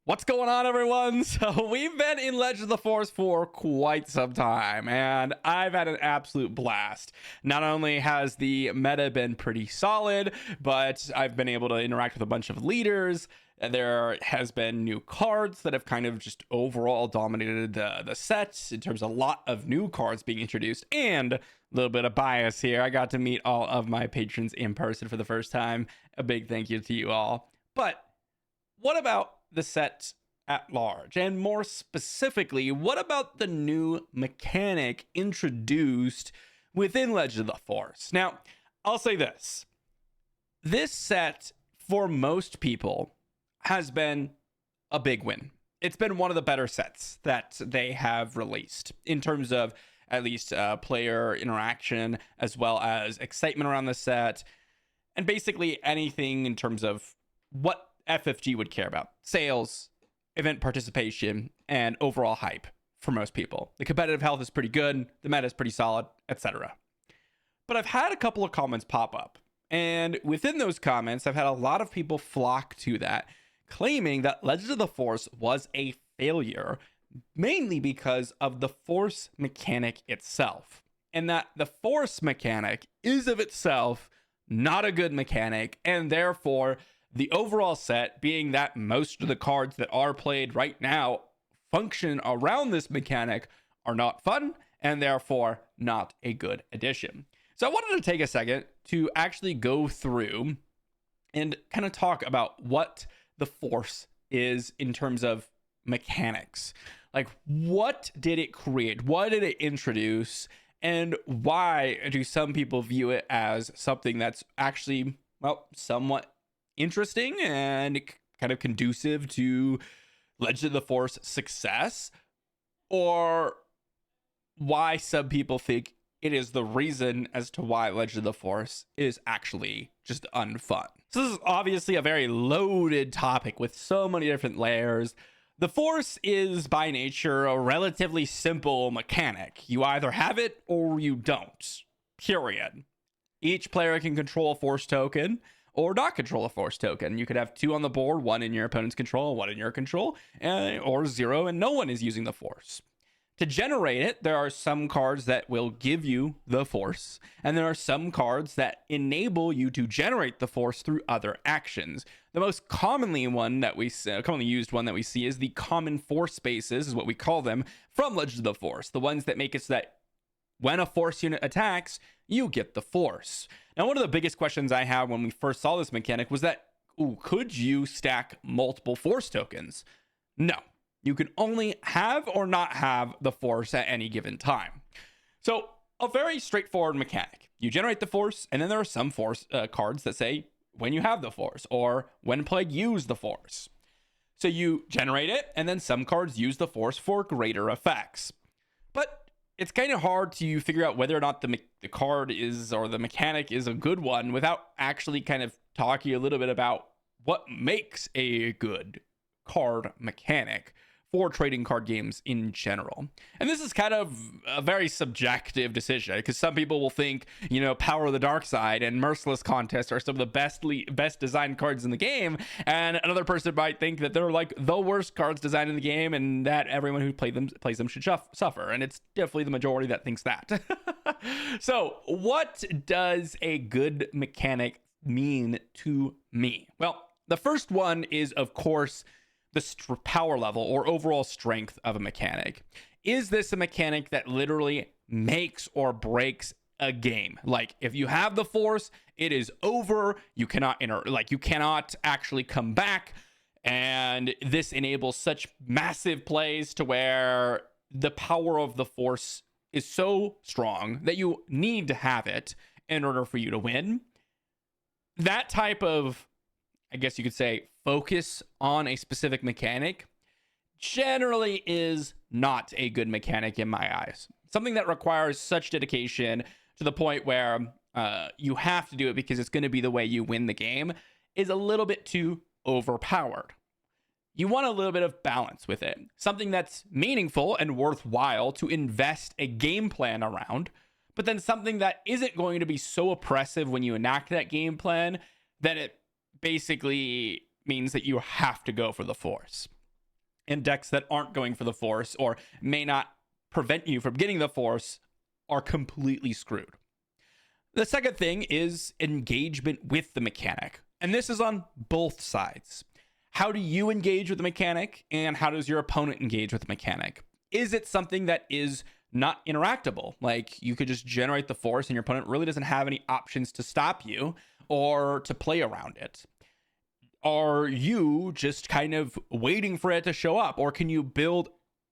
What's going on, everyone? So we've been in Legend of the Force for quite some time, and I've had an absolute blast. Not only has the meta been pretty solid, but I've been able to interact with a bunch of leaders. There has been new cards that have kind of just overall dominated the set in terms of a lot of new cards being introduced, and a little bit of bias here. I got to meet all of my patrons in person for the first time. A big thank you to you all. But what about the set at large? And more specifically, what about the new mechanic introduced within Legend of the Force? Now, I'll say this set, for most people, has been a big win. It's been one of the better sets that they have released in terms of at least player interaction, as well as excitement around the set, and basically anything in terms of what FFG would care about: sales, event participation, and overall hype for most people. The competitive health is pretty good, the meta is pretty solid, etc. But I've had a couple of comments pop up, and within those comments, I've had a lot of people flock to that, claiming that Legend of the Force was a failure, mainly because of the Force mechanic itself, and that the Force mechanic is of itself not a good mechanic, and therefore the overall set, being that most of the cards that are played right now function around this mechanic, are not fun and therefore not a good addition. So I wanted to take a second to actually go through and kind of talk about what the Force is in terms of mechanics. Like, what did it create? What did it introduce? And why do some people view it as something that's actually, well, somewhat interesting and kind of conducive to Legend of the Force success, or why some people think it is the reason as to why Legend of the Force is actually just unfun. So this is obviously a very loaded topic with so many different layers. The Force is by nature a relatively simple mechanic. You either have it or you don't, period. Each player can control a Force token or not control a Force token. You could have two on the board, one in your opponent's control, one in your control, or zero, and no one is using the Force. To generate it, there are some cards that will give you the Force, and there are some cards that enable you to generate the Force through other actions. The most commonly used one that we see is the common Force spaces, is what we call them, from Legends of the Force. The ones that make it so that when a Force unit attacks, you get the Force. Now, one of the biggest questions I had when we first saw this mechanic was that, could you stack multiple Force tokens? No. You can only have or not have the Force at any given time. So, a very straightforward mechanic. You generate the Force, and then there are some Force cards that say when you have the Force, or when played, use the Force. So you generate it, and then some cards use the Force for greater effects. But it's kind of hard to figure out whether or not the card is, or the mechanic is, a good one without actually kind of talking a little bit about what makes a good card mechanic for trading card games in general. And this is kind of a very subjective decision, because some people will think, Power of the Dark Side and Merciless Contest are some of the best designed cards in the game, and another person might think that they're like the worst cards designed in the game, and that everyone who plays them should suffer. And it's definitely the majority that thinks that. So what does a good mechanic mean to me? Well, the first one is, of course, the power level or overall strength of a mechanic. Is this a mechanic that literally makes or breaks a game? Like, if you have the Force, it is over. You cannot you cannot actually come back. And this enables such massive plays to where the power of the Force is so strong that you need to have it in order for you to win. That type of, I guess you could say, focus on a specific mechanic generally is not a good mechanic in my eyes. Something that requires such dedication to the point where you have to do it because it's going to be the way you win the game is a little bit too overpowered. You want a little bit of balance with it. Something that's meaningful and worthwhile to invest a game plan around, but then something that isn't going to be so oppressive when you enact that game plan that it basically means that you have to go for the Force. And decks that aren't going for the Force or may not prevent you from getting the Force are completely screwed. The second thing is engagement with the mechanic. And this is on both sides. How do you engage with the mechanic, and how does your opponent engage with the mechanic? Is it something that is not interactable? Like you could just generate the Force and your opponent really doesn't have any options to stop you or to play around it? Are you just kind of waiting for it to show up? Or can you build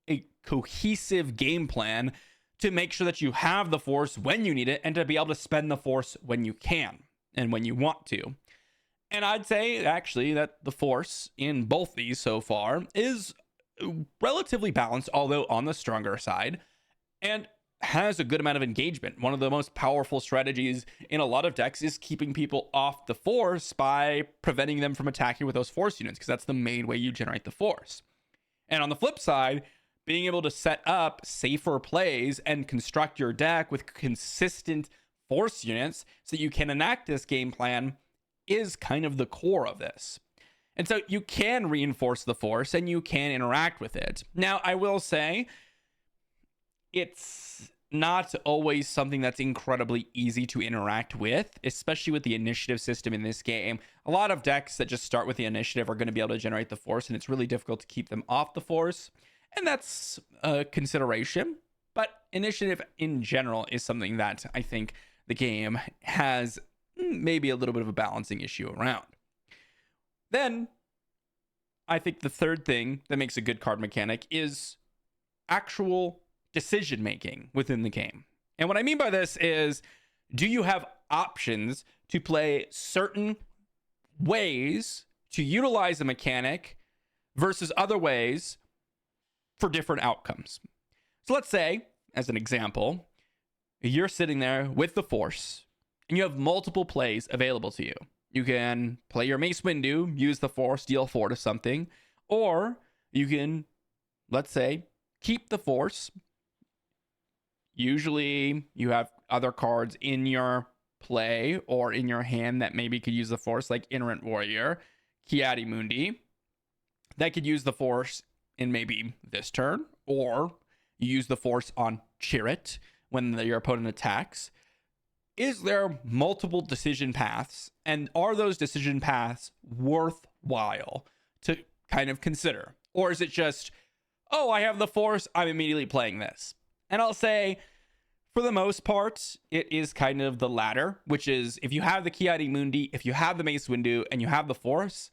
a cohesive game plan to make sure that you have the Force when you need it and to be able to spend the Force when you can and when you want to? And I'd say actually that the Force in both these so far is relatively balanced, although on the stronger side, and has a good amount of engagement. One of the most powerful strategies in a lot of decks is keeping people off the Force by preventing them from attacking with those Force units, because that's the main way you generate the Force. And on the flip side, being able to set up safer plays and construct your deck with consistent Force units so that you can enact this game plan is kind of the core of this. And so you can reinforce the Force and you can interact with it. Now, I will say it's not always something that's incredibly easy to interact with, especially with the initiative system in this game. A lot of decks that just start with the initiative are going to be able to generate the Force, and it's really difficult to keep them off the Force. And that's a consideration. But initiative in general is something that I think the game has maybe a little bit of a balancing issue around. Then I think the third thing that makes a good card mechanic is actual decision making within the game. And what I mean by this is, do you have options to play certain ways to utilize a mechanic versus other ways for different outcomes? So let's say, as an example, you're sitting there with the Force and you have multiple plays available to you. You can play your Mace Windu, use the Force, deal 4 to something, or you can, let's say, keep the Force. Usually you have other cards in your play or in your hand that maybe could use the Force, like Inerrant Warrior, Ki-Adi-Mundi, that could use the Force in maybe this turn, or you use the Force on Chirrut when your opponent attacks. Is there multiple decision paths, and are those decision paths worthwhile to kind of consider? Or is it just, oh, I have the Force, I'm immediately playing this? And I'll say, for the most part, it is kind of the latter, which is if you have the Ki-Adi-Mundi, if you have the Mace Windu, and you have the Force,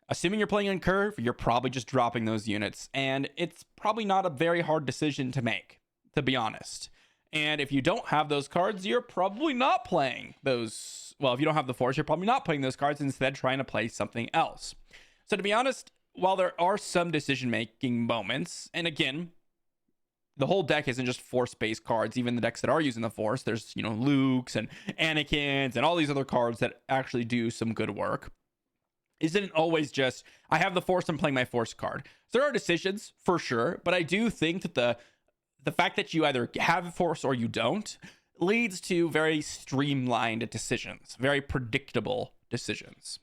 assuming you're playing on curve, you're probably just dropping those units. And it's probably not a very hard decision to make, to be honest. And if you don't have those cards, you're probably not playing those. Well, if you don't have the Force, you're probably not playing those cards, instead trying to play something else. So to be honest, while there are some decision-making moments, and again, the whole deck isn't just Force-based cards. Even the decks that are using the Force, there's, Luke's and Anakin's and all these other cards that actually do some good work. Isn't always just, I have the Force, I'm playing my Force card. So there are decisions, for sure, but I do think that the fact that you either have Force or you don't leads to very streamlined decisions, very predictable decisions.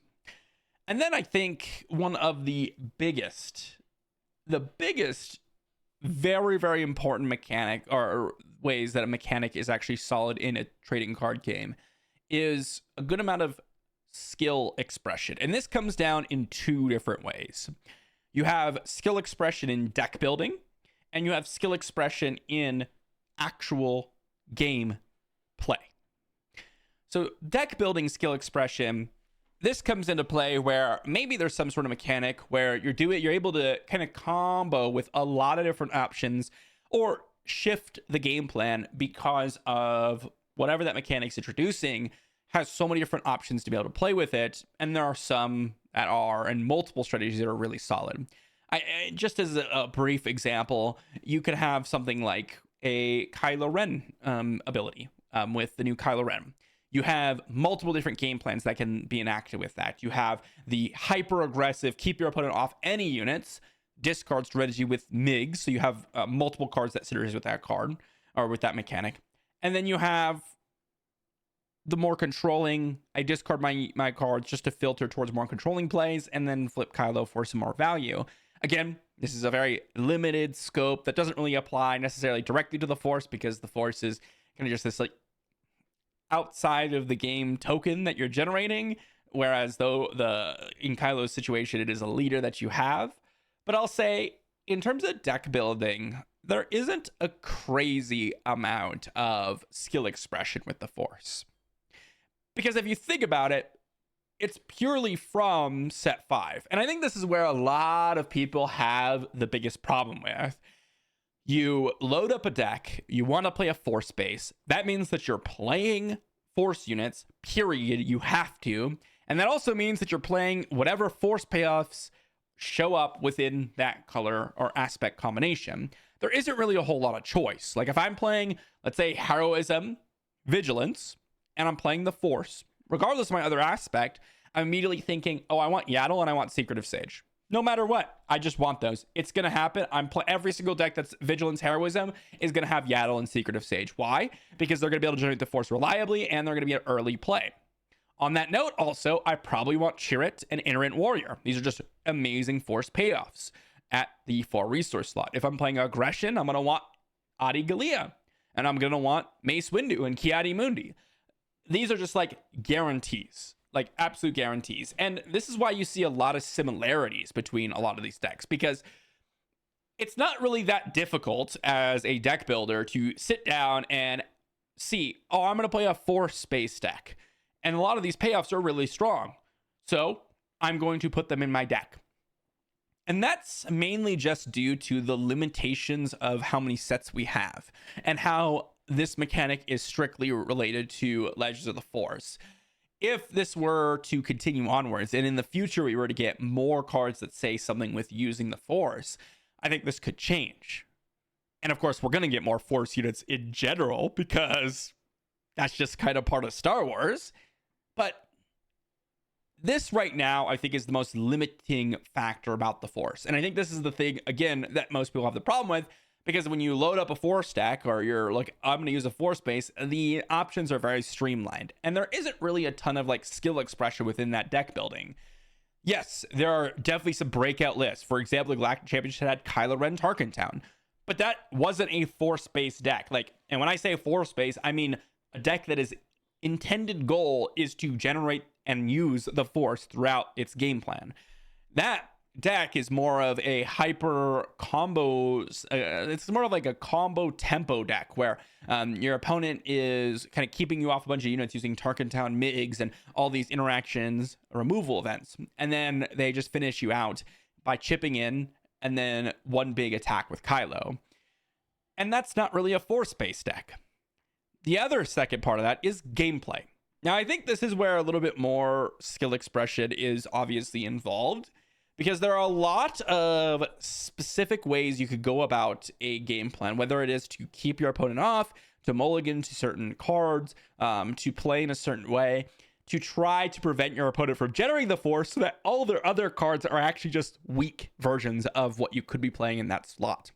And then I think one of the biggest, very, very important mechanic or ways that a mechanic is actually solid in a trading card game is a good amount of skill expression. And this comes down in two different ways. You have skill expression in deck building, and you have skill expression in actual game play. So deck building skill expression, this comes into play where maybe there's some sort of mechanic where you're able to kind of combo with a lot of different options or shift the game plan because of whatever that mechanic's introducing has so many different options to be able to play with it. And there are some that are, and multiple strategies that are really solid. Just as a brief example, you could have something like a Kylo Ren ability with the new Kylo Ren. You have multiple different game plans that can be enacted with that. You have the hyper aggressive, keep your opponent off any units, discard strategy with MIGs. So you have multiple cards that synergize with that card or with that mechanic. And then you have the more controlling, I discard my cards just to filter towards more controlling plays and then flip Kylo for some more value. Again, this is a very limited scope that doesn't really apply necessarily directly to the Force, because the Force is kind of just this like outside of the game token that you're generating, whereas though in Kylo's situation it is a leader that you have. But I'll say, in terms of deck building, there isn't a crazy amount of skill expression with the Force, because if you think about it, it's purely from set 5. And I think this is where a lot of people have the biggest problem with. You load up a deck, you want to play a Force base. That means that you're playing Force units, period. You have to. And that also means that you're playing whatever Force payoffs show up within that color or aspect combination. There isn't really a whole lot of choice. Like if I'm playing, let's say, Heroism, Vigilance, and I'm playing the Force, regardless of my other aspect, I'm immediately thinking, oh, I want Yaddle and I want Secretive Sage. No matter what, I just want those. It's going to happen. Every single deck that's Vigilance, Heroism is going to have Yaddle and Secretive Sage. Why? Because they're going to be able to generate the Force reliably, and they're going to be an early play. On that note, also, I probably want Chirrut and Iterant Warrior. These are just amazing Force payoffs at the 4 resource slot. If I'm playing Aggression, I'm going to want Adi Gallia, and I'm going to want Mace Windu and Ki-Adi-Mundi. These are just like guarantees, like absolute guarantees. And this is why you see a lot of similarities between a lot of these decks, because it's not really that difficult as a deck builder to sit down and see, oh, I'm going to play a Force space deck. And a lot of these payoffs are really strong. So I'm going to put them in my deck. And that's mainly just due to the limitations of how many sets we have and how this mechanic is strictly related to Legends of the Force. If this were to continue onwards, and in the future we were to get more cards that say something with using the Force, I think this could change. And of course, we're going to get more Force units in general, because that's just kind of part of Star Wars. But this right now, I think, is the most limiting factor about the Force. And I think this is the thing, again, that most people have the problem with, because when you load up a Force stack, or you're like, I'm going to use a Force base, the options are very streamlined. And there isn't really a ton of like skill expression within that deck building. Yes, there are definitely some breakout lists. For example, the Galactic Championship had Kylo Ren Tarkin Town. But that wasn't a Force-based deck. And when I say Force-based, I mean a deck that is intended goal is to generate and use the Force throughout its game plan. That deck is more of a hyper combos. It's more of like a combo tempo deck where your opponent is kind of keeping you off a bunch of units using Tarkin Town MIGs and all these interactions removal events. And then they just finish you out by chipping in and then one big attack with Kylo. And that's not really a Force-based deck. The other second part of that is gameplay. Now, I think this is where a little bit more skill expression is obviously involved, because there are a lot of specific ways you could go about a game plan, whether it is to keep your opponent off, to mulligan to certain cards, to play in a certain way, to try to prevent your opponent from generating the Force so that all their other cards are actually just weak versions of what you could be playing in that slot.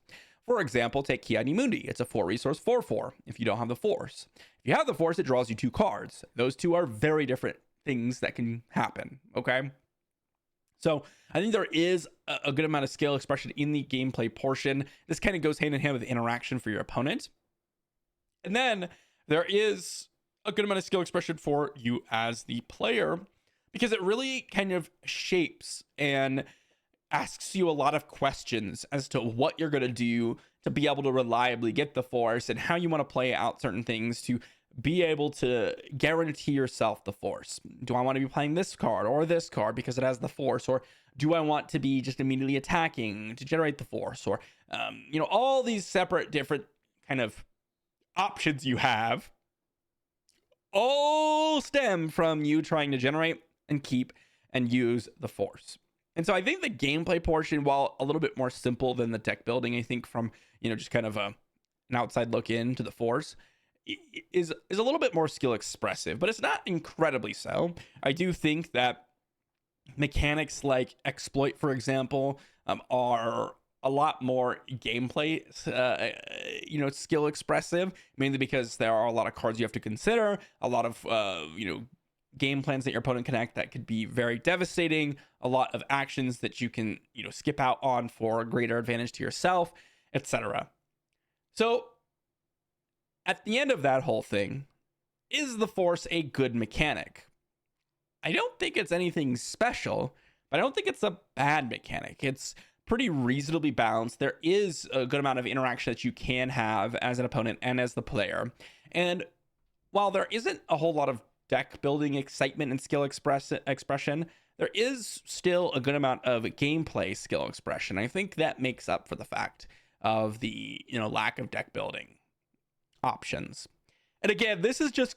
For example, take Ki-Adi-Mundi. It's a 4-resource 4/4 if you don't have the Force. If you have the Force, it draws you 2 cards. Those two are very different things that can happen, okay? So I think there is a good amount of skill expression in the gameplay portion. This kind of goes hand in hand with interaction for your opponent. And then there is a good amount of skill expression for you as the player, because it really kind of shapes and asks you a lot of questions as to what you're going to do to be able to reliably get the Force, and how you want to play out certain things to be able to guarantee yourself the Force. Do I want to be playing this card or this card because it has the Force? Or do I want to be just immediately attacking to generate the Force? Or, all these separate different kind of options you have all stem from you trying to generate and keep and use the Force. And so I think the gameplay portion, while a little bit more simple than the deck building, I think from, just kind of an outside look into the Force, is a little bit more skill expressive, but it's not incredibly so. I do think that mechanics like Exploit, for example, are a lot more gameplay, skill expressive, mainly because there are a lot of cards you have to consider, a lot of, game plans that your opponent can act that could be very devastating, a lot of actions that you can, skip out on for a greater advantage to yourself, etc. So at the end of that whole thing, is the Force a good mechanic? I don't think it's anything special, but I don't think it's a bad mechanic. It's pretty reasonably balanced. There is a good amount of interaction that you can have as an opponent and as the player. And while there isn't a whole lot of deck building excitement and skill expression, there is still a good amount of gameplay skill expression. I think that makes up for the fact of the lack of deck building options. And again, this is just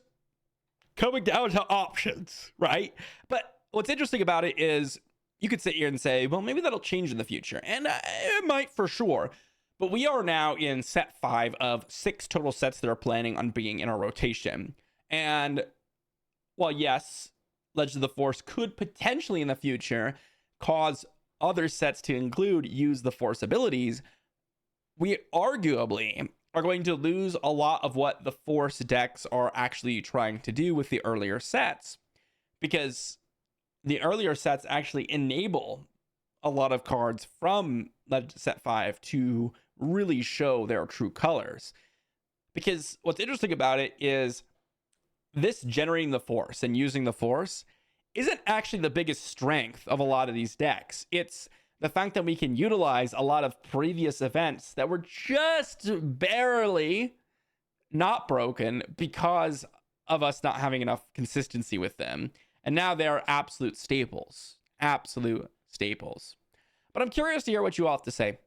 coming down to options, right? But what's interesting about it is you could sit here and say, well, maybe that'll change in the future. And it might for sure. But we are now in set 5 of 6 total sets that are planning on being in our rotation. And while yes, Legends of the Force could potentially in the future cause other sets to include use the Force abilities, we arguably are going to lose a lot of what the Force decks are actually trying to do with the earlier sets, because the earlier sets actually enable a lot of cards from set 5 to really show their true colors. Because what's interesting about it is this generating the Force and using the Force isn't actually the biggest strength of a lot of these decks. It's the fact that we can utilize a lot of previous events that were just barely not broken because of us not having enough consistency with them. And now they're absolute staples. Absolute staples. But I'm curious to hear what you all have to say.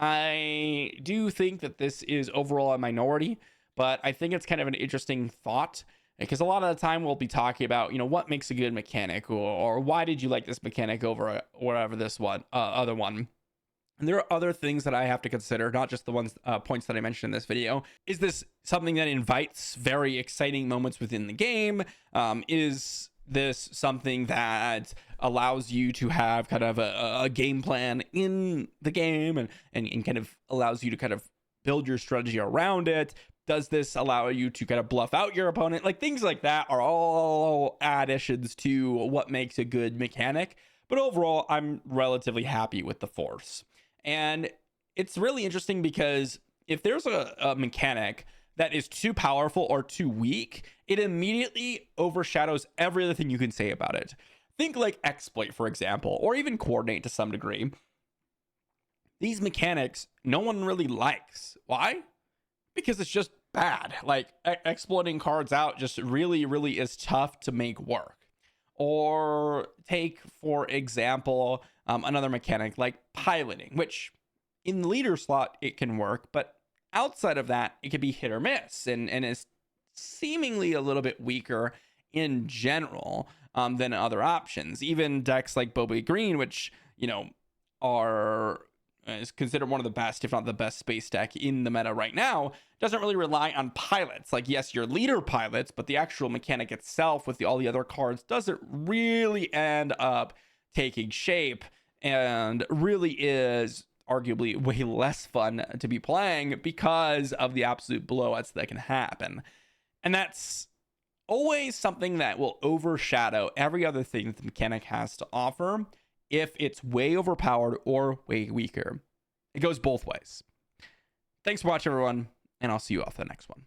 I do think that this is overall a minority, but I think it's kind of an interesting thought, because a lot of the time we'll be talking about, what makes a good mechanic, or why did you like this mechanic over whatever this other one. And there are other things that I have to consider, not just the points that I mentioned in this video. Is this something that invites very exciting moments within the game? Is this something that allows you to have kind of a game plan in the game and kind of allows you to kind of build your strategy around it? Does this allow you to kind of bluff out your opponent? Like, things like that are all additions to what makes a good mechanic. But overall, I'm relatively happy with the Force. And it's really interesting because if there's a mechanic that is too powerful or too weak, it immediately overshadows every other thing you can say about it. Think like Exploit, for example, or even Coordinate to some degree. These mechanics, no one really likes. Why? Because it's just bad. Like, exploiting cards out just really, really is tough to make work. Or take, for example, another mechanic like piloting, which in the leader slot, it can work, but outside of that, it can be hit or miss and is seemingly a little bit weaker in general than other options. Even decks like Bobby Green, which, is considered one of the best, if not the best space deck in the meta right now, doesn't really rely on pilots. Like, yes, your leader pilots, but the actual mechanic itself with all the other cards doesn't really end up taking shape, and really is arguably way less fun to be playing because of the absolute blowouts that can happen. And that's always something that will overshadow every other thing that the mechanic has to offer if it's way overpowered or way weaker. It goes both ways. Thanks for watching, everyone, and I'll see you off the next one.